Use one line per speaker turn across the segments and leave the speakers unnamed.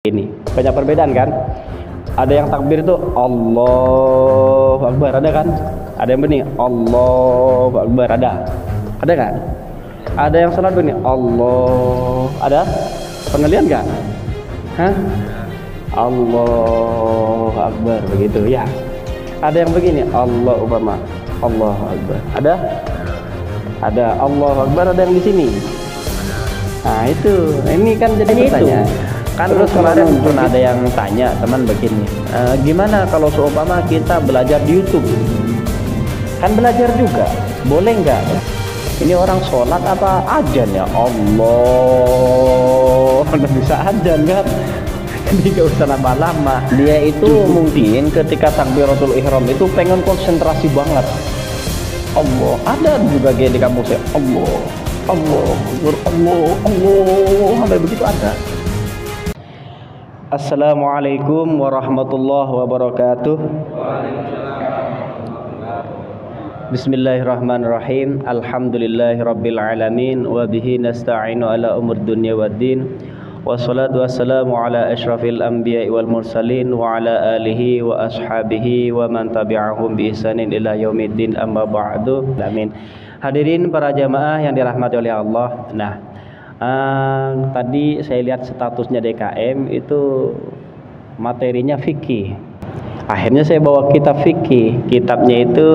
Ini banyak perbedaan kan? Ada yang takbir itu Allahu Akbar, ada kan? Ada yang begini Allahu Akbar, ada kan? Ada yang salat begini Allah, ada? Pernah lihat nggak? Hah? Allahu Akbar begitu ya. Ada yang begini Allah umpama Allahu Akbar, ada? Ada Allahu Akbar, ada yang di sini. Nah itu, ini kan jadi pertanyaan. Kan terus kemarin pun ada yang tanya teman begini, gimana kalau seumpama kita belajar di YouTube? Kan belajar juga, boleh nggak? Ini orang sholat apa ajan ya? Allah, bisa ajan kan? Ini nggak usah lama-lama. Dia itu mungkin ketika takbiratul ihram itu pengen konsentrasi banget. Allah, ada juga kayak di kampus ya. Allah, Allah, Allah, Allah, sampai begitu ada. Assalamualaikum warahmatullahi wabarakatuh. Bismillahirrahmanirrahim. Alhamdulillahirabbil alamin wa bihi nasta'inu ala umur dunya waddin. Wassalatu wassalamu ala asyrafil anbiya'i wal mursalin wa ala alihi wa ashabihi wa man tabi'ahum bi ihsanin ila yaumiddin, amma ba'du. Amin. Hadirin para jamaah yang dirahmati oleh Allah. Nah, tadi saya lihat statusnya DKM itu materinya fikih. Akhirnya saya bawa kitab fikih. Kitabnya itu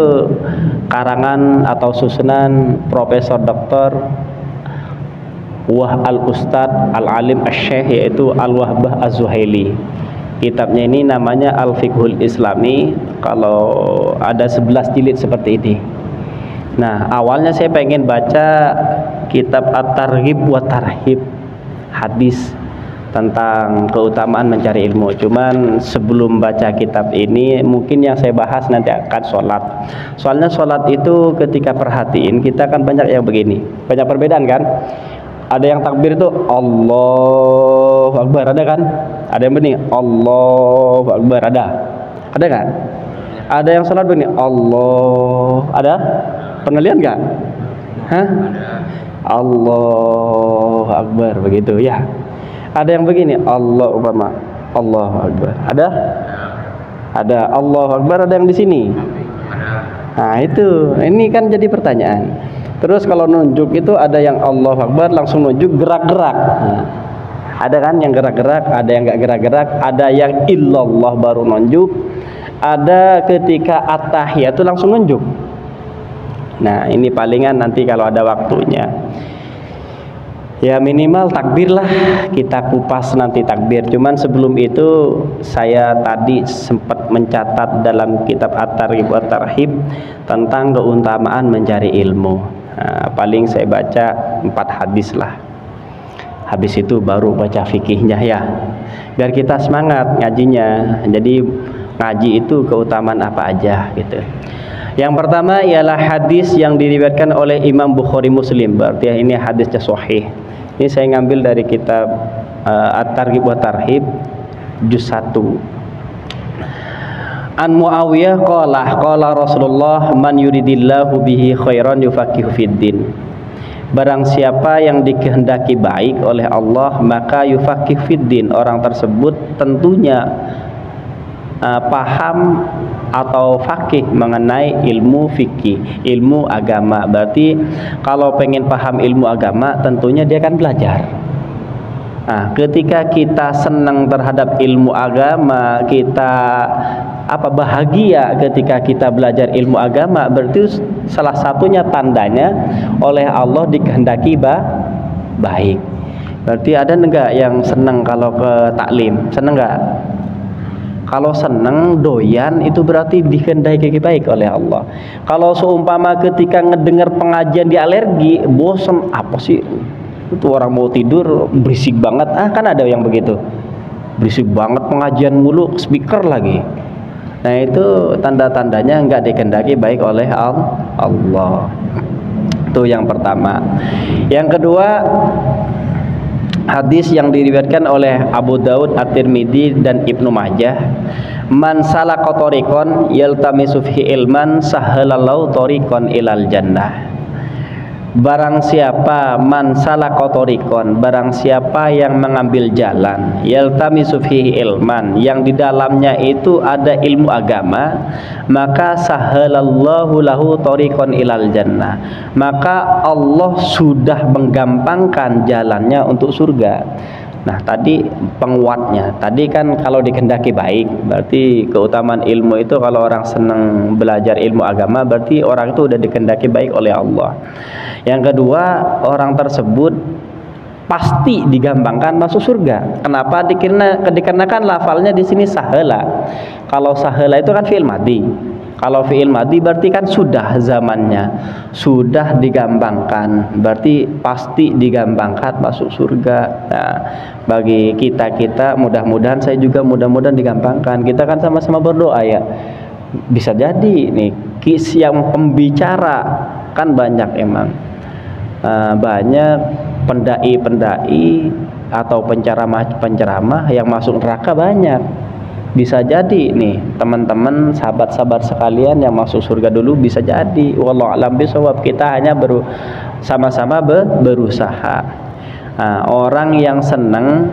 karangan atau susunan Profesor Dr. Wah Al-Ustad Al-Alim Asy-Syaikh, yaitu Al-Wahbah Az-Zuhaili. Kitabnya ini namanya Al-Fiqhul Islami. Kalau ada 11 jilid seperti ini. Nah, awalnya saya pengen baca kitab At-Targhib wa Tarhib, hadis tentang keutamaan mencari ilmu. Cuman sebelum baca kitab ini, mungkin yang saya bahas nanti akan sholat. Soalnya sholat itu ketika perhatiin, kita kan banyak yang begini, banyak perbedaan kan? Ada yang takbir itu Allahu Akbar, ada kan? Ada yang begini Allahu Akbar, ada kan? Ada yang sholat begini Allah, ada? Pernah lihat nggak? Hah? Allahu Akbar begitu ya. Ada yang begini Allah umpama Allahu Akbar, ada? Ada Allahu Akbar, ada yang di sini. Nah itu, ini kan jadi pertanyaan. Terus kalau nunjuk itu ada yang Allahu Akbar langsung nunjuk gerak-gerak. Nah, ada kan yang gerak-gerak, ada yang nggak gerak-gerak, ada yang illallah baru nunjuk, ada ketika at-tahiyat itu langsung nunjuk. Nah ini palingan nanti kalau ada waktunya. Ya minimal takbir lah, kita kupas nanti takbir. Cuman sebelum itu saya tadi sempat mencatat dalam kitab At-Targhib wa Tarhib tentang keutamaan mencari ilmu. Nah, paling saya baca 4 hadis lah. Habis itu baru baca fikihnya ya. Biar kita semangat ngajinya. Jadi ngaji itu keutamaan apa aja gitu. Yang pertama ialah hadis yang diriwayatkan oleh Imam Bukhari Muslim. Berarti ini hadisnya sahih. Ini saya ngambil dari kitab At-Targhib wa Tarhib juz 1. An Muawiyah qala Rasulullah man yuridillahu bihi khairan yufaqihu fiddin. Barang siapa yang dikehendaki baik oleh Allah maka yufaqihu fiddin, orang tersebut tentunya paham atau fakih mengenai ilmu fikih, ilmu agama. Berarti kalau pengen paham ilmu agama tentunya dia akan belajar. Nah, ketika kita senang terhadap ilmu agama, kita bahagia ketika kita belajar ilmu agama, berarti salah satunya tandanya oleh Allah dikehendaki baik. Berarti ada enggak yang senang kalau ke taklim? Senang enggak? Kalau senang doyan itu berarti dikehendaki baik oleh Allah. Kalau seumpama ketika ngedengar pengajian di alergi, bosan, apa sih itu orang mau tidur berisik banget, kan ada yang begitu, berisik banget pengajian mulu, speaker lagi. Nah itu tanda-tandanya enggak dikehendaki baik oleh Allah. Itu yang pertama. Yang kedua, hadis yang diriwayatkan oleh Abu Daud, At-Tirmidzi dan Ibnu Majah, man salaka thariqan yaltamisu fihi ilman sahhalallahu thariqan ilal jannah. barang siapa man salaka thariqan, barang siapa yang mengambil jalan yaltamisu fihi ilman, yang di dalamnya itu ada ilmu agama, maka sahalallahu lahu thariqan ilal jannah, maka Allah sudah menggampangkan jalannya untuk surga. Nah tadi penguatnya, tadi kan kalau dikehendaki baik, berarti keutamaan ilmu itu kalau orang senang belajar ilmu agama, berarti orang itu udah dikehendaki baik oleh Allah. Yang kedua, orang tersebut pasti digampangkan masuk surga. Kenapa? Dikarenakan lafalnya di sini sahala. Kalau sahala itu kan fi'il madhi. Kalau fi'il madhi berarti kan sudah zamannya, sudah digampangkan, berarti pasti digampangkan masuk surga. Nah, bagi kita mudah-mudahan, saya juga mudah-mudahan digampangkan. Kita kan sama-sama berdoa ya. Bisa jadi nih kis yang pembicara kan banyak emang. Banyak pendai-pendai atau penceramah yang masuk neraka banyak. Bisa jadi nih teman-teman, sahabat-sahabat sekalian yang masuk surga dulu, bisa jadi. Wallahu a'lam bishawab. Kita hanya sama-sama berusaha. Orang yang senang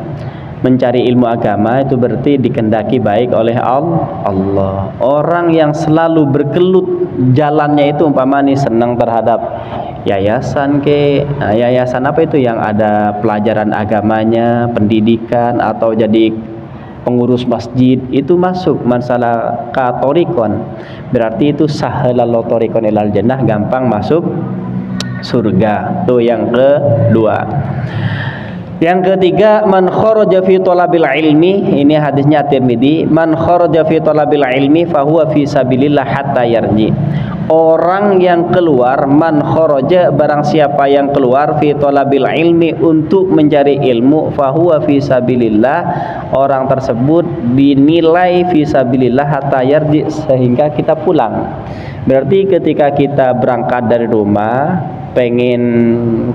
mencari ilmu agama itu berarti dikehendaki baik oleh Allah. Orang yang selalu bergelut jalannya itu umpama nih senang terhadap yayasan yayasan apa itu yang ada pelajaran agamanya, pendidikan, atau jadi pengurus masjid, itu masuk masalah katorikon, berarti itu sahalallahu thariqan ilal jannah, gampang masuk surga. Tuh yang kedua. Yang ketiga, man kharaja fi talabil ilmi, ini hadisnya Tirmidzi, man kharaja fi talabil ilmi fahuwa fi sabilillah hatta yarji. Orang yang keluar, man kharaja, barang siapa yang keluar fi talabil ilmi, untuk mencari ilmu, fahuwa fi sabilillah, orang tersebut dinilai fi sabilillah hatta yarji, sehingga kita pulang. Berarti ketika kita berangkat dari rumah pengen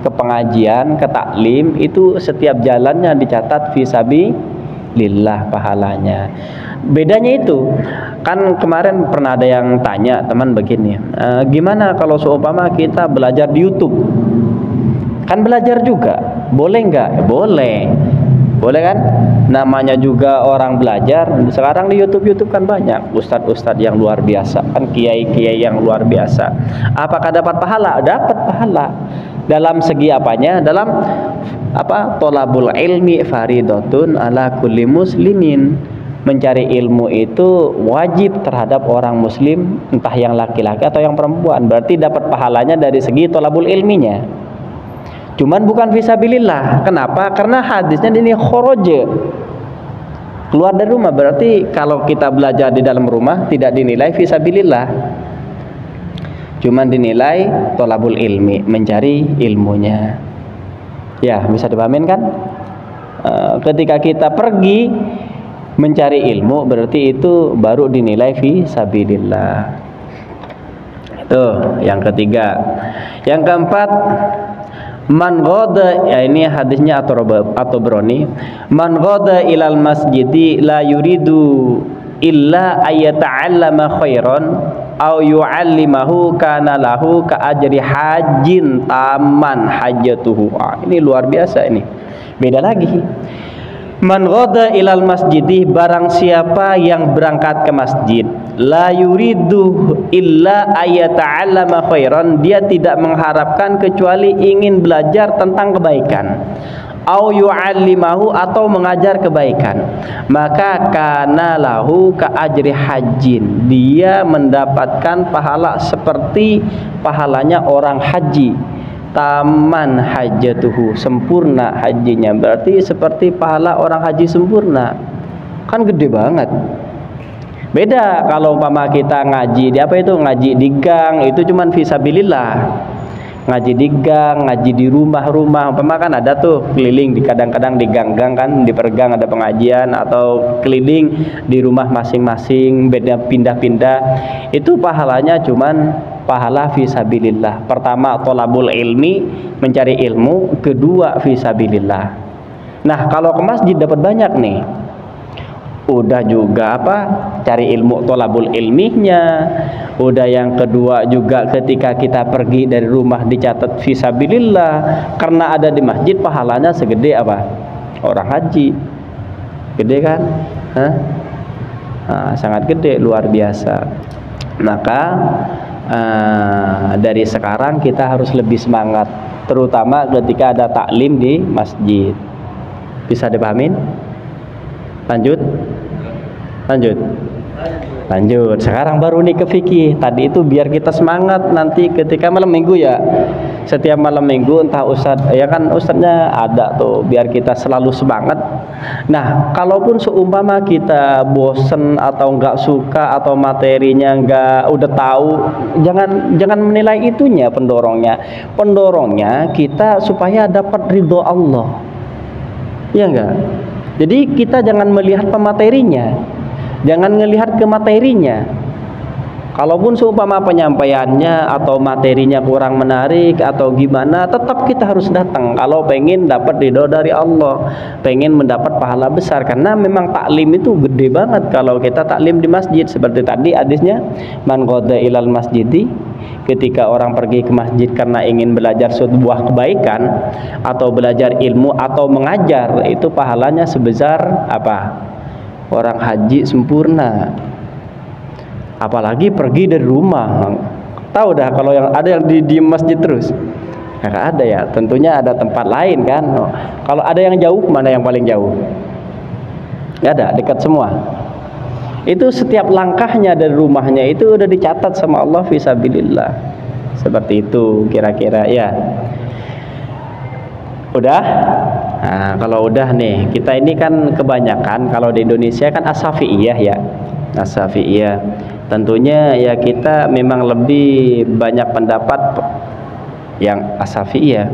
ke pengajian, ke taklim, itu setiap jalannya dicatat fisabilillah pahalanya. Bedanya itu kan kemarin pernah ada yang tanya teman begini, gimana kalau seumpama kita belajar di YouTube? Kan belajar juga, boleh nggak? Boleh kan? Namanya juga orang belajar. Sekarang di YouTube kan banyak ustadz-ustadz yang luar biasa, kan kiai-kiai yang luar biasa. Apakah dapat pahala? Dapat pahala. Dalam segi apanya? Dalam apa? Thalabul ilmi faridatun ala kulli muslimin. Mencari ilmu itu wajib terhadap orang muslim, entah yang laki-laki atau yang perempuan. Berarti dapat pahalanya dari segi thalabul ilminya. Cuman bukan fisabilillah. Kenapa? Karena hadisnya ini kharaja, keluar dari rumah. Berarti kalau kita belajar di dalam rumah tidak dinilai fisabilillah, cuman dinilai thalabul ilmi, mencari ilmunya. Ya, bisa dipahamin kan? Ketika kita pergi mencari ilmu, berarti itu baru dinilai fisabilillah. Itu yang ketiga. Yang keempat, man ghada, ya ini hadisnya At-Tabrani, man ghada ilal masjidi la yuridu illa ayata'allama khairan aw yu'allimahu kana lahu ka ajri hajjin taman hajatuhu. Ini luar biasa ini. Beda lagi. Man ghada ilal masjidi, barang siapa yang berangkat ke masjid, la yuridu illa ayata'allama khairan, dia tidak mengharapkan kecuali ingin belajar tentang kebaikan, au yu'allimahu, atau mengajar kebaikan, maka kana lahu ka ajri hajjin, dia mendapatkan pahala seperti pahalanya orang haji. Taman hajatuhu, sempurna hajinya, berarti seperti pahala orang haji sempurna. Kan gede banget. Beda kalau umpama kita ngaji di apa itu, ngaji di gang, itu cuman fisabilillah. Ngaji di gang, ngaji di rumah-rumah, umpama kan ada tuh keliling, di kadang-kadang di gang-gang kan, di pergang ada pengajian, atau keliling di rumah masing-masing, beda pindah-pindah. Itu pahalanya cuman pahala fisabilillah. Pertama thalabul ilmi, mencari ilmu. Kedua fisabilillah. Nah kalau ke masjid dapat banyak nih, udah juga apa, cari ilmu thalabul ilminya, Udah yang kedua juga ketika kita pergi dari rumah dicatat fisabilillah, karena ada di masjid pahalanya segede apa? Orang haji. Gede kan? Hah? Nah, sangat gede, luar biasa. Maka dari sekarang kita harus lebih semangat, terutama ketika ada taklim di masjid. Bisa dipahamin? Lanjut. Sekarang baru nih ke fikih. Tadi itu biar kita semangat nanti ketika malam minggu ya. Setiap malam minggu entah ustadz, ya kan ustadznya ada tuh, biar kita selalu semangat. Nah, kalaupun seumpama kita bosen atau nggak suka atau materinya nggak udah tahu, jangan menilai itunya pendorongnya. Pendorongnya kita supaya dapat ridho Allah. Ya enggak? Jadi kita jangan melihat pematerinya, jangan melihat ke materinya. Kalaupun seumpama penyampaiannya atau materinya kurang menarik atau gimana, tetap kita harus datang kalau pengen dapat ridho dari Allah, pengen mendapat pahala besar. Karena memang taklim itu gede banget kalau kita taklim di masjid. Seperti tadi hadisnya, man qada ilal masjidi, ketika orang pergi ke masjid karena ingin belajar sebuah kebaikan atau belajar ilmu atau mengajar, itu pahalanya sebesar apa? Orang haji sempurna. Apalagi pergi dari rumah. Tahu dah kalau yang ada yang di masjid terus. Nggak ada ya. Tentunya ada tempat lain kan. Kalau ada yang jauh, mana yang paling jauh? Nggak ada, dekat semua. Itu setiap langkahnya dari rumahnya itu udah dicatat sama Allah fisabilillah. Seperti itu kira-kira ya. Udah? Nah, kalau udah nih, kita ini kan kebanyakan kalau di Indonesia kan as-Syafi'iyah ya. As-Syafi'iyah. Tentunya ya kita memang lebih banyak pendapat yang as-Syafi'iyah.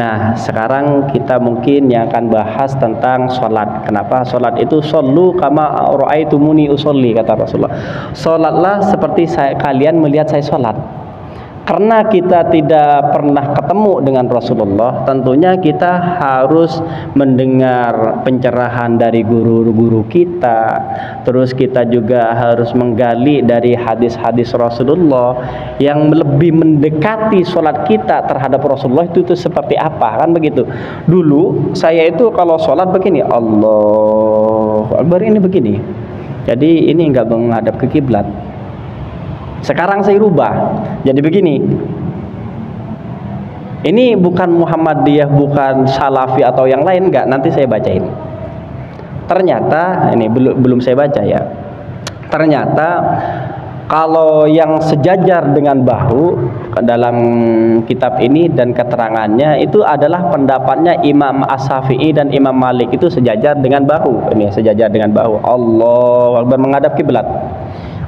Nah, sekarang kita mungkin yang akan bahas tentang sholat. Kenapa sholat itu? Shollu kama ra'aitumuni usolli, kata Rasulullah. Sholatlah seperti kalian melihat saya sholat. Karena kita tidak pernah ketemu dengan Rasulullah, tentunya kita harus mendengar pencerahan dari guru-guru kita. Terus kita juga harus menggali dari hadis-hadis Rasulullah yang lebih mendekati sholat kita terhadap Rasulullah itu seperti apa, kan begitu. Dulu saya itu kalau sholat begini, Allahu Akbar, ini begini. Jadi ini enggak menghadap ke kiblat. Sekarang saya rubah jadi begini. Ini bukan Muhammadiyah, bukan Salafi atau yang lain, enggak. Nanti saya bacain. Ternyata ini belum saya baca ya. Ternyata kalau yang sejajar dengan bahu dalam kitab ini dan keterangannya itu adalah pendapatnya Imam As-Syafi'i dan Imam Malik, itu sejajar dengan bahu. Ini sejajar dengan bahu. Allahu Akbar, menghadap kiblat.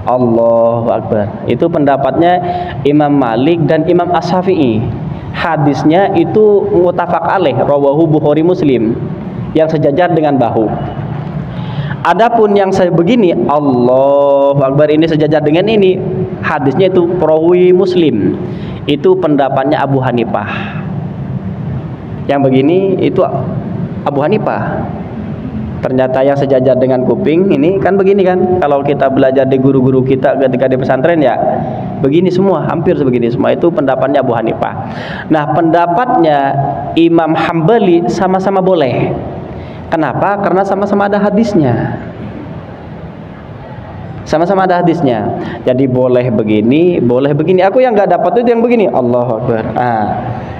Allahu Akbar. Itu pendapatnya Imam Malik dan Imam As-Syafi'i. Hadisnya itu muttafaq alaih, rawahu Bukhari Muslim, yang sejajar dengan bahu. Adapun yang saya begini, Allahu Akbar, ini sejajar dengan ini, hadisnya itu perawi Muslim. Itu pendapatnya Abu Hanifah. Yang begini itu Abu Hanifah. Ternyata yang sejajar dengan kuping ini kan begini kan. Kalau kita belajar di guru-guru kita ketika di pesantren ya begini semua, hampir sebegini semua. Itu pendapatnya Abu Hanifah. Nah, pendapatnya Imam Hambali sama-sama boleh. Kenapa? Karena sama-sama ada hadisnya. Sama-sama ada hadisnya. Jadi boleh begini, boleh begini. Aku yang nggak dapat itu yang begini. Allahu Akbar.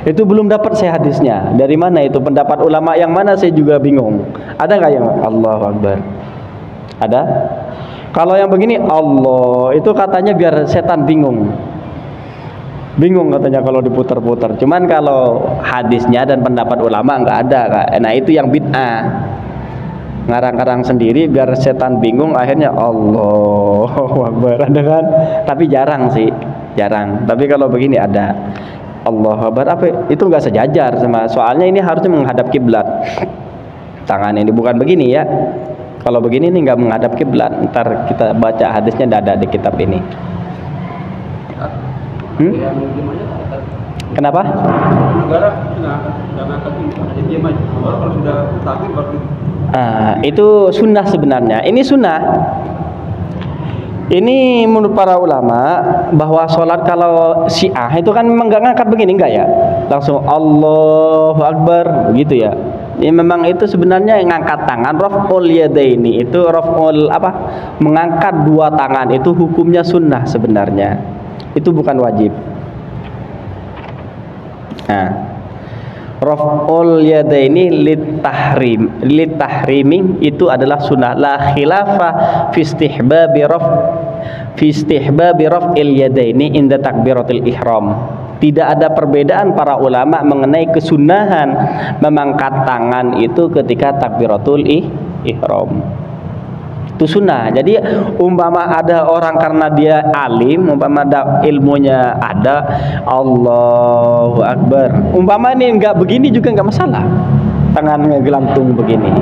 Itu belum dapat saya hadisnya. Dari mana itu? Pendapat ulama yang mana saya juga bingung. Ada nggak yang Allahu Akbar? Ada? Kalau yang begini Allah, itu katanya biar setan bingung. Bingung katanya kalau diputar-putar. Cuman kalau hadisnya dan pendapat ulama nggak ada, Kak. Nah, itu yang bid'ah. Ngarang-ngarang sendiri biar setan bingung, akhirnya Allahu Akbar, ada kan? Tapi jarang sih, jarang. Tapi kalau begini ada. Allahu Akbar apa? Itu nggak sejajar sama. Soalnya ini harusnya menghadap kiblat. Tangan ini bukan begini ya. Kalau begini ini nggak menghadap kiblat. Ntar kita baca hadisnya tidak ada di kitab ini. Kenapa? Itu sunnah sebenarnya. Ini sunnah. Ini menurut para ulama bahwa sholat kalau Syiah itu kan memang nggak ngangkat begini, enggak ya? Langsung Allahu Akbar gitu ya. Ini memang itu sebenarnya yang ngangkat tangan, raf'ul yadaini itu raf'ul apa? Mengangkat dua tangan itu hukumnya sunnah sebenarnya. Itu bukan wajib. Nah, raf'ul yadaini litahrimi itu adalah sunnah, la khilafa fi istihbabi raf'il yadaini inda takbiratul ihram. Tidak ada perbedaan para ulama mengenai kesunahan memangkat tangan itu ketika takbiratul ihram. Itu sunnah. Jadi umpama ada orang karena dia alim, umpama ada ilmunya ada, Allahu Akbar, umpama ini enggak begini juga enggak masalah, tangannya gelantung begini,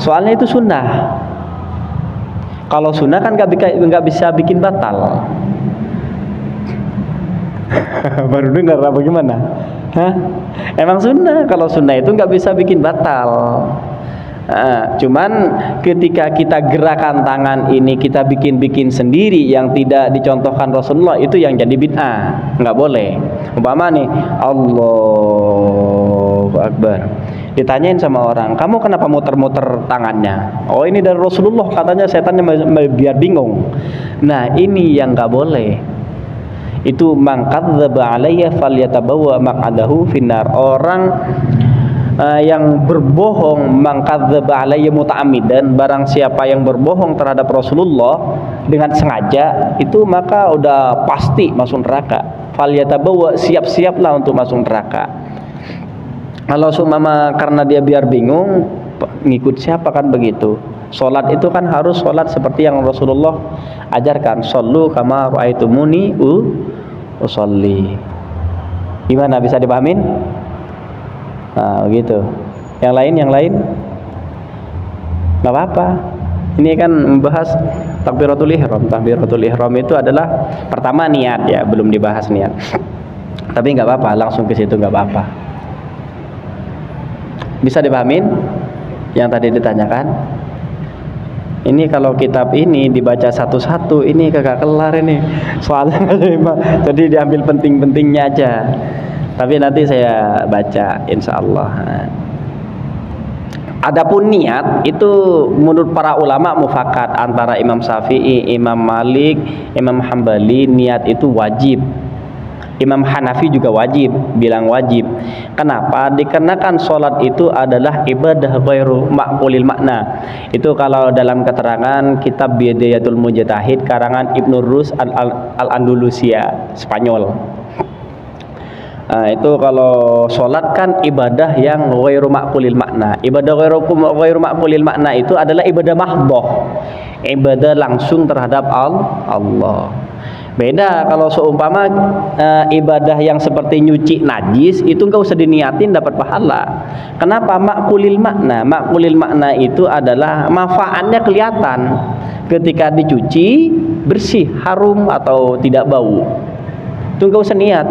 soalnya itu sunnah. Kalau sunnah kan enggak bisa bikin batal. Baru dengar apa gimana? Hah? Emang sunnah, kalau sunnah itu enggak bisa bikin batal. Cuman ketika kita gerakan tangan ini kita bikin-bikin sendiri yang tidak dicontohkan Rasulullah, itu yang jadi bid'ah, nggak boleh. Umpama nih Allahu Akbar, ditanyain sama orang, kamu kenapa muter-muter tangannya? Oh ini dari Rasulullah, katanya setannya biar bingung. Nah ini yang nggak boleh. Itu man kadzdzaba alayya falyatabawwa maq'adahu finnar. Orang yang berbohong, mangkadzdzaba alayya muta'ammidan, barang siapa yang berbohong terhadap Rasulullah dengan sengaja, itu maka udah pasti masuk neraka. Falyatabawwa, siap-siaplah untuk masuk neraka. Kalau seumpama karena dia biar bingung, ngikut siapa kan begitu. Salat itu kan harus salat seperti yang Rasulullah ajarkan, shollu kama ra'aitumuni usolli. Gimana, bisa dipahamin? Nah, begitu. Yang lain nggak apa-apa. Ini kan membahas takbiratul ihram. Takbiratul ihram itu adalah pertama niat ya, belum dibahas niat. Tapi nggak apa-apa, langsung ke situ nggak apa-apa. Bisa dipahamin yang tadi ditanyakan? Ini kalau kitab ini dibaca satu-satu, ini kagak kelar ini. Soalnya jadi diambil penting-pentingnya aja. Tapi nanti saya baca insya Allah. Adapun niat itu menurut para ulama mufakat antara Imam Syafi'i, Imam Malik, Imam Hambali, niat itu wajib. Imam Hanafi juga wajib, bilang wajib. Kenapa? Dikarenakan sholat itu adalah ibadah ghairu ma'qulil makna. Itu kalau dalam keterangan kitab Bidayatul Mujtahid karangan Ibnu Rus al-Andalusia, Spanyol. Nah, itu kalau sholat kan ibadah yang ghairu ma'qulil makna. Ibadah ghairu ma'qulil makna itu adalah ibadah mahdhah, ibadah langsung terhadap Allah. Beda kalau seumpama ibadah yang seperti nyuci najis, itu enggak usah diniatin dapat pahala. Kenapa? Ma'qulil makna. Ma'qulil makna itu adalah manfaatnya kelihatan. Ketika dicuci bersih, harum atau tidak bau. Itu enggak usah niat.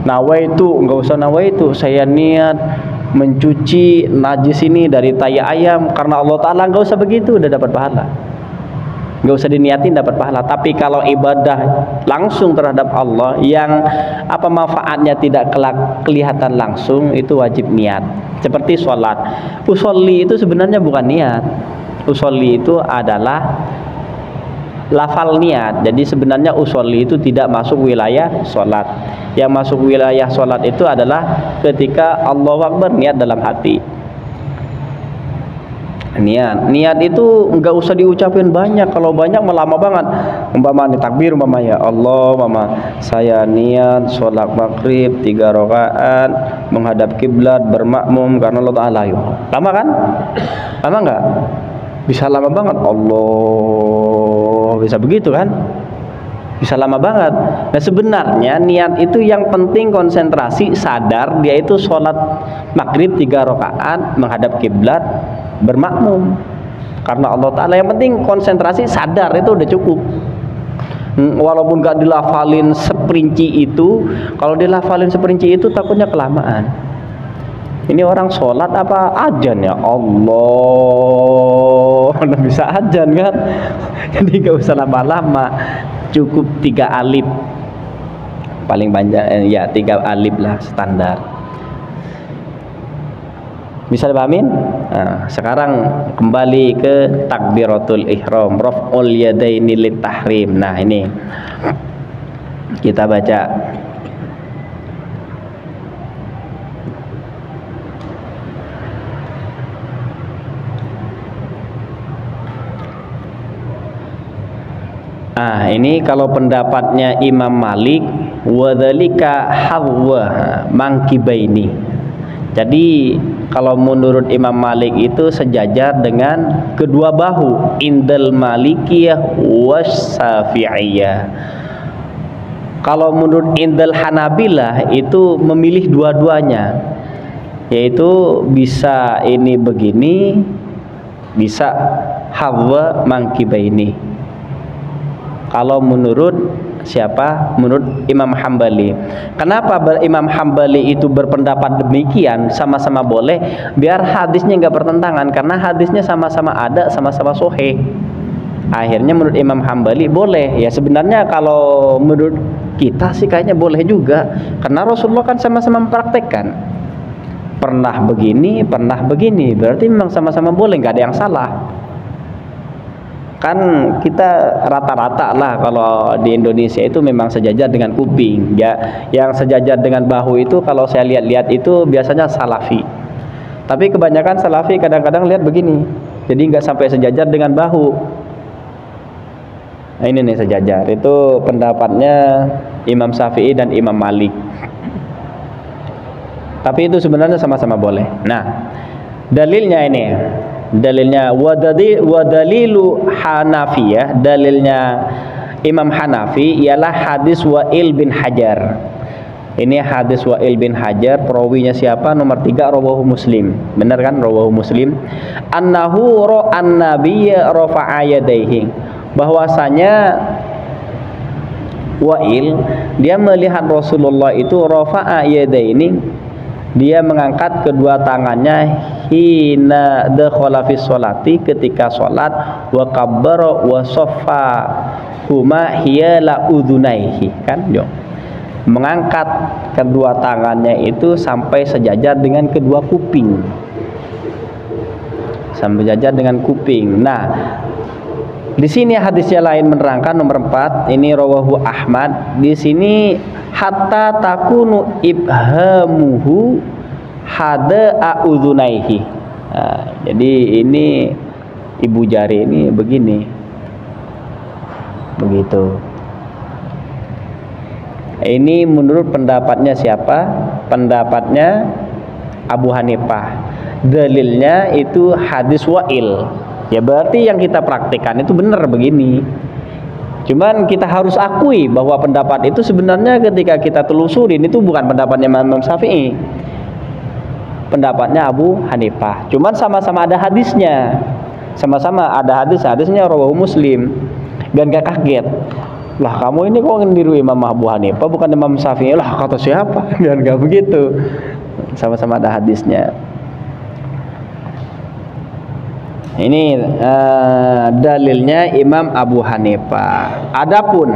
Nawaitu, enggak usah nawaitu, saya niat mencuci najis ini dari tai ayam karena Allah Ta'ala, enggak usah begitu, udah dapat pahala. Enggak usah diniatin dapat pahala. Tapi kalau ibadah langsung terhadap Allah yang apa manfaatnya tidak kelihatan langsung, itu wajib niat. Seperti sholat, usolli itu sebenarnya bukan niat. Usolli itu adalah lafal niat. Jadi sebenarnya usolli itu tidak masuk wilayah sholat. Yang masuk wilayah sholat itu adalah ketika Allahu Akbar, niat dalam hati. Niat itu enggak usah diucapin banyak. Kalau banyak lama banget. Umpama takbir umpama ya Allah, umpama saya niat sholat maghrib 3 rakaat menghadap kiblat bermakmum karena Allah Ta'ala. Lama kan? Lama enggak? Bisa lama banget. Allah, bisa begitu kan? Bisa lama banget. Nah sebenarnya niat itu yang penting konsentrasi, sadar dia itu sholat maghrib 3 rakaat menghadap kiblat bermakmum karena Allah Ta'ala. Yang penting konsentrasi, sadar, itu udah cukup. Walaupun gak dilafalin seperinci itu. Kalau dilafalin seperinci itu takutnya kelamaan. Ini orang sholat apa ajan ya Allah mana bisa azan kan. Jadi nggak usah lama-lama, cukup 3 alif paling banyak, ya 3 alif lah standar. Bisa dipahamin? Nah, sekarang kembali ke takbiratul ihram, raf'ul yadaini lit tahrim. Nah, ini kita baca. Ah, ini kalau pendapatnya Imam Malik, wadzalika hawwa mangkibaini. Jadi kalau menurut Imam Malik itu sejajar dengan kedua bahu, indal Malikiyah was Syafi'iyah. Kalau menurut indal Hanabilah itu memilih dua-duanya, yaitu bisa ini begini, bisa hawwa mangkibaini. Kalau menurut siapa? Menurut Imam Hambali. Kenapa Imam Hambali itu berpendapat demikian, sama-sama boleh? Biar hadisnya nggak bertentangan, karena hadisnya sama-sama ada, sama-sama sahih. Akhirnya menurut Imam Hambali boleh. Ya sebenarnya kalau menurut kita sih kayaknya boleh juga, karena Rasulullah kan sama-sama mempraktekkan. Pernah begini, berarti memang sama-sama boleh, nggak ada yang salah. Kan kita rata-rata lah kalau di Indonesia itu memang sejajar dengan kuping ya. Yang sejajar dengan bahu itu kalau saya lihat-lihat itu biasanya salafi, tapi kebanyakan salafi kadang-kadang lihat begini, jadi nggak sampai sejajar dengan bahu. Nah, ini nih sejajar, itu pendapatnya Imam Syafi'i dan Imam Malik, tapi itu sebenarnya sama-sama boleh. Nah, dalilnya ini, dalilnya wadalilu Hanafiyah, dalilnya Imam Hanafi ialah hadis Wa'il bin Hajar. Ini hadis Wa'il bin Hajar, perawinya siapa? Nomor 3 rawahu Muslim. Benar kan? Rawahu Muslim. Annahu ra'an nabiyya rafa'a yadayhi. Bahwasanya Wa'il dia melihat Rasulullah itu rafa'a yadaini, dia mengangkat kedua tangannya hina dakhala fi sholati, ketika sholat, wa kabbara wa saffa huma hiya la udhunaihi, kan yo, mengangkat kedua tangannya itu sampai sejajar dengan kedua kuping, sampai sejajar dengan kuping. Nah, di sini hadisnya lain menerangkan nomor 4, ini rawahu Ahmad. Di sini hatta takunu ibhamuhu hada a'udhunaihi. Nah, jadi ini ibu jari ini begini, begitu. Ini menurut pendapatnya siapa? Pendapatnya Abu Hanifah. Dalilnya itu hadis Wa'il. Ya berarti yang kita praktikkan itu benar begini. Cuman kita harus akui bahwa pendapat itu sebenarnya ketika kita telusurin itu bukan pendapatnya Imam Syafi'i, pendapatnya Abu Hanifah. Cuman sama-sama ada hadisnya, sama-sama ada hadisnya rawahu Muslim. Dan gak kaget, lah kamu ini kok niru Imam Abu Hanifah bukan Imam Syafi'i, lah kata siapa? Dan gak begitu, sama-sama ada hadisnya. Ini dalilnya Imam Abu Hanifah. Adapun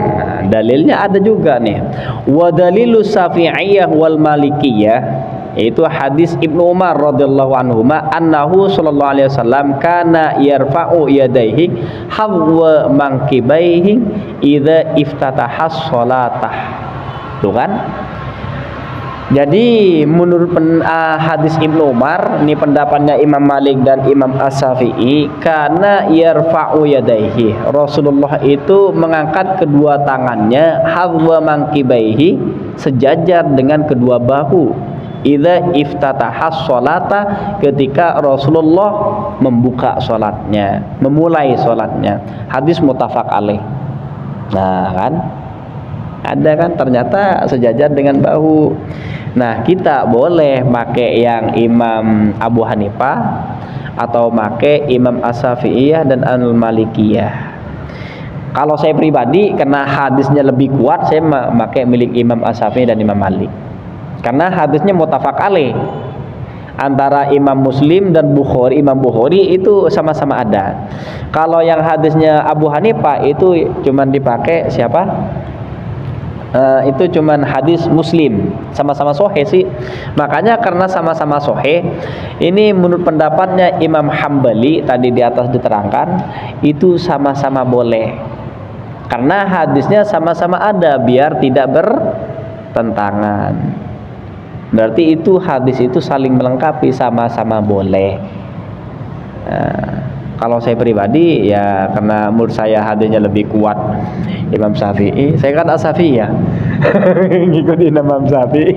dalilnya ada juga nih. Wa dalilu Syafi'iyah wal Malikiyah, yaitu hadis Ibnu Umar radhiyallahu anhuma annahu sallallahu alaihi wasallam kana yarfa'u yadayhi hawwa mankibaihi idza iftataha shalatah. Tuh kan? Jadi menurut hadis Ibnu Umar, ini pendapatnya Imam Malik dan Imam As-Syafi'i, karena yarfa'u yadaihi, Rasulullah itu mengangkat kedua tangannya hadwa mangkibaihi, sejajar dengan kedua bahu, idza iftatahas sholata, ketika Rasulullah membuka sholatnya, memulai sholatnya. Hadis muttafaq alaih. Nah kan, ada kan, ternyata sejajar dengan bahu. Nah, kita boleh pakai yang Imam Abu Hanifah atau pakai Imam As-Syafi'iyah dan Al-Malikiyah. Kalau saya pribadi, karena hadisnya lebih kuat, saya pakai milik Imam As-Syafi'i dan Imam Malik, karena hadisnya muttafaq alaih. Antara Imam Muslim dan Bukhari, Imam Bukhari itu sama-sama ada. Kalau yang hadisnya Abu Hanifah itu cuman dipakai siapa? Itu cuman hadis Muslim, sama-sama sahih sih. Makanya karena sama-sama sahih, ini menurut pendapatnya Imam Hambali tadi di atas diterangkan, itu sama-sama boleh. Karena hadisnya sama-sama ada, biar tidak bertentangan. Berarti itu hadis itu saling melengkapi, sama-sama boleh. Kalau saya pribadi ya karena menurut saya hadisnya lebih kuat Imam Syafi'i. Saya kan As-Syafi'i ya. Ngikutin Imam Syafi'i.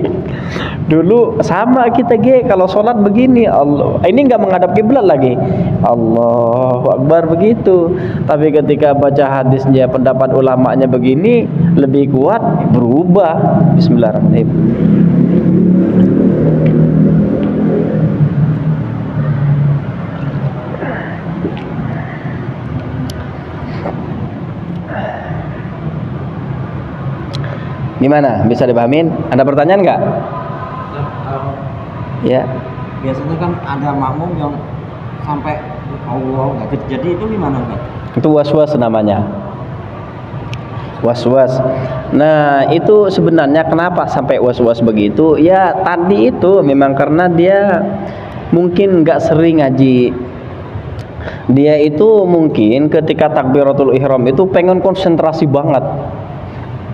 Dulu sama kita kalau sholat begini, Allah. Ini nggak menghadap kiblat lagi. Allahu Akbar begitu. Tapi ketika baca hadisnya pendapat ulamanya begini lebih kuat, berubah. Bismillahirrahmanirrahim. Gimana? Bisa dipahamin? Ada pertanyaan nggak? Ya.
Biasanya kan ada makmum yang sampai Allah nggak jadi, itu gimana Pak?
Itu was-was namanya. Was-was. Nah itu sebenarnya kenapa sampai was-was begitu? Ya tadi itu memang karena dia mungkin nggak sering ngaji. Dia itu mungkin ketika takbiratul ihram itu pengen konsentrasi banget.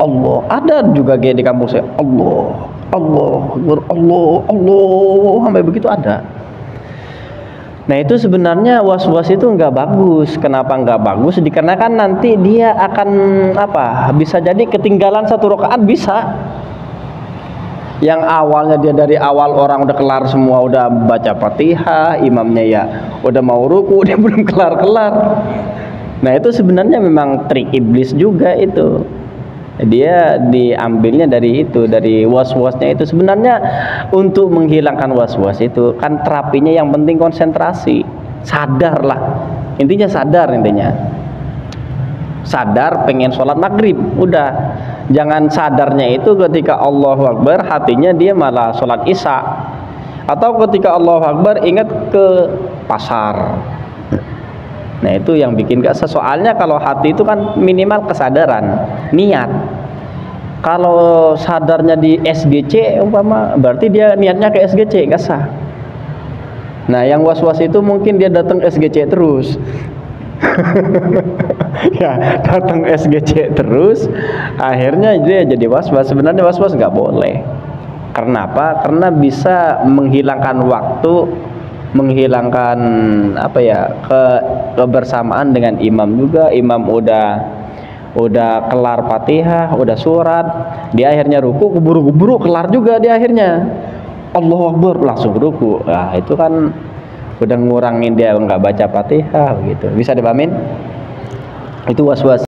Allah, ada juga kayak di kampus saya, Allah, Allah, Allah, Allah, sampai begitu ada. Nah itu sebenarnya was-was itu nggak bagus. Kenapa nggak bagus? Dikarenakan nanti dia akan bisa jadi ketinggalan satu rakaat bisa. Yang awalnya dia dari awal orang udah kelar semua, udah baca Fatihah, imamnya ya udah mau ruku, dia belum kelar-kelar. Nah itu sebenarnya memang trik iblis juga itu. Dia diambilnya dari itu, dari was-wasnya itu. Sebenarnya untuk menghilangkan was-was itu kan terapinya yang penting konsentrasi, sadarlah, intinya sadar, sadar pengen sholat maghrib, udah. Jangan sadarnya itu ketika Allahu Akbar hatinya dia malah sholat isya, atau ketika Allahu Akbar ingat ke pasar. Nah itu yang bikin gak sesoalnya. Kalau hati itu kan minimal kesadaran, niat. Kalau sadarnya di SGC umpama, berarti dia niatnya ke SGC, gak sah. Nah yang was-was itu mungkin dia datang SGC terus. Ya datang SGC terus, akhirnya dia jadi was-was. Sebenarnya was-was nggak boleh. Karena apa? Karena bisa menghilangkan waktu, menghilangkan kebersamaan dengan imam juga. Imam udah kelar Fatihah, udah surat, dia akhirnya ruku, keburu-buru kelar juga dia akhirnya. Allahu Akbar langsung ruku. Nah itu kan udah ngurangin dia nggak baca Fatihah gitu. Bisa dipahamin? Itu was-was.